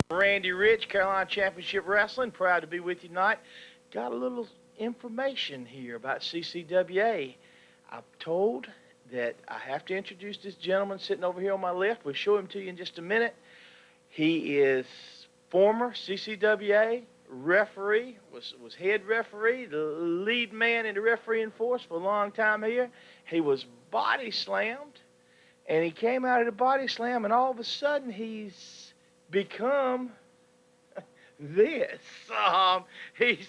Randy Rich, Carolina Championship Wrestling. Proud to be with you tonight. Got a little information here about CCWA. I'm told that I have to introduce this gentleman sitting over here on my left. We'll show him to you in just a minute. He is former CCWA referee, was head referee, the lead man in the refereeing force for a long time here. He was body slammed, and he came out of the body slam, and all of a sudden he's become this. He's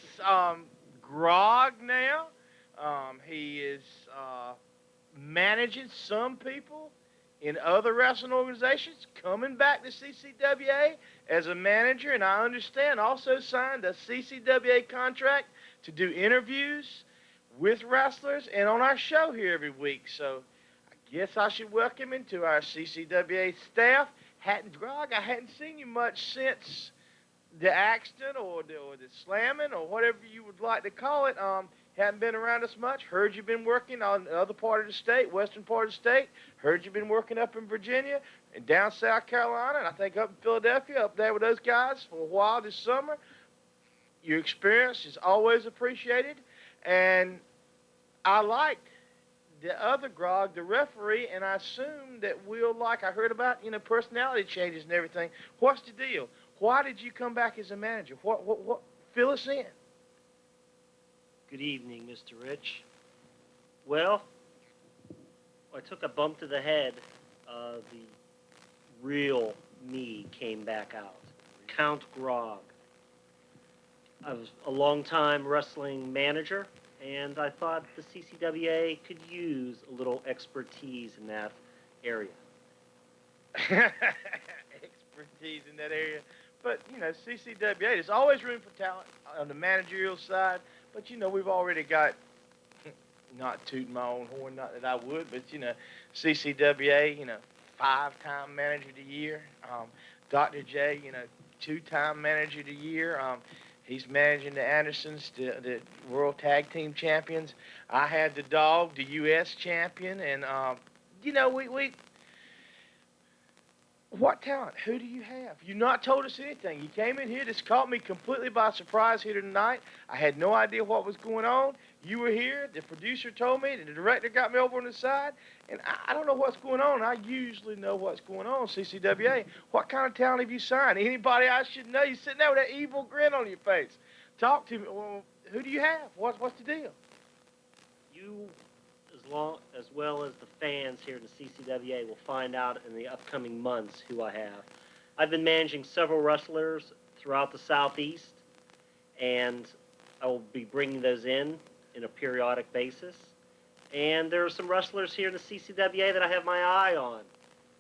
Grog now. He is managing some people in other wrestling organizations, coming back to CCWA as a manager, and I understand also signed a CCWA contract to do interviews with wrestlers and on our show here every week. So I guess I should welcome him to our CCWA staff. Grog, I hadn't seen you much since the accident or the slamming or whatever you would like to call it. Hadn't been around us much. Heard you've been working on the other part of the state, western part of the state. Heard you've been working up in Virginia and down South Carolina, and I think up in Philadelphia, up there with those guys for a while this summer. Your experience is always appreciated, and I liked the other Grog, the referee, and I assume that I heard about, personality changes and everything. What's the deal? Why did you come back as a manager? What fill us in. Good evening, Mr. Rich. Well, I took a bump to the head. The real me came back out. Count Grog. I was a long-time wrestling manager, and I thought the CCWA could use a little expertise in that area. Expertise in that area. But, CCWA, there's always room for talent on the managerial side. But, we've already got, not tooting my own horn, not that I would, but, CCWA, 5-time manager of the year. Dr. J, 2-time manager of the year. He's managing the Andersons, the World Tag Team Champions. I had the Dog, the U.S. champion. And, what talent? Who do you have? You've not told us anything. You came in here. This caught me completely by surprise here tonight. I had no idea what was going on. You were here. The producer told me. The director got me over on the side. And I don't know what's going on. I usually know what's going on, CCWA. What kind of talent have you signed? Anybody I should know? You're sitting there with that evil grin on your face. Talk to me. Well, who do you have? What's the deal? You, as well as the fans here at the CCWA, will find out in the upcoming months who I have. I've been managing several wrestlers throughout the Southeast, and I will be bringing those in a periodic basis. And there are some wrestlers here in the CCWA that I have my eye on.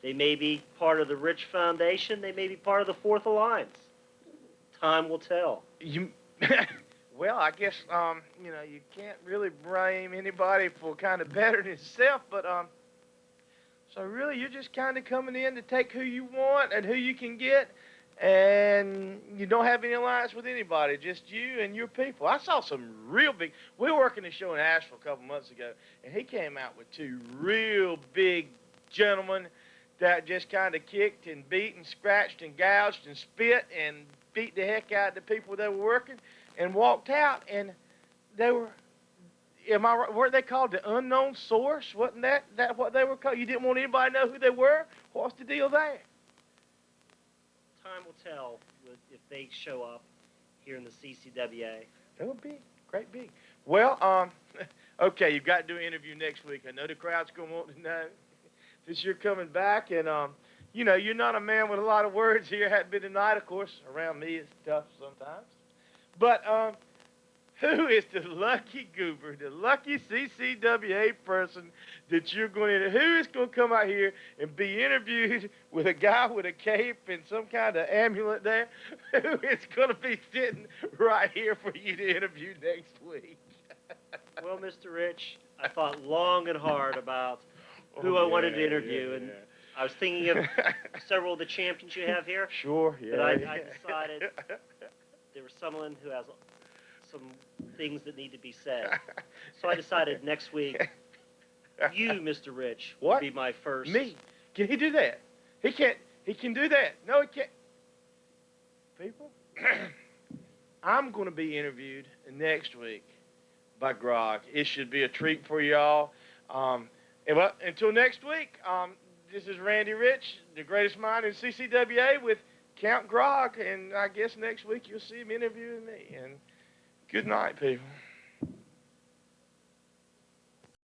They may be part of the Rich Foundation. They may be part of the Fourth Alliance. Time will tell. Well, I guess, you can't really blame anybody for kind of bettering himself, but, so really you're just kind of coming in to take who you want and who you can get, and you don't have any alliance with anybody, just you and your people. I saw some real big, we were working the show in Asheville a couple months ago, and he came out with 2 real big gentlemen that just kind of kicked and beat and scratched and gouged and spit and beat the heck out of the people that were working. And walked out, and they were, weren't they called the unknown source? Wasn't that what they were called? You didn't want anybody to know who they were? What's the deal there? Time will tell if they show up here in the CCWA. That would be great big. Well, okay, you've got to do an interview next week. I know the crowd's going to want to know that you're coming back, and, you're not a man with a lot of words here. Hadn't been tonight, of course. Around me, it's tough sometimes. But who is the lucky goober, the lucky CCWA person that you're going to, who is going to come out here and be interviewed with a guy with a cape and some kind of amulet there, who is going to be sitting right here for you to interview next week? Well, Mr. Rich, I thought long and hard about who I wanted to interview, and I was thinking of several of the champions you have here. Sure, yeah. But I decided there was someone who has some things that need to be said. So I decided next week, you, Mr. Rich, will be my first. Me? Can he do that? He can't. He can do that. No, he can't. people, I'm going to be interviewed next week by Grog. It should be a treat for y'all. Until next week, this is Randy Rich, the greatest mind in CCWA, with Count Grog, and I guess next week you'll see him interviewing me. And good night, people.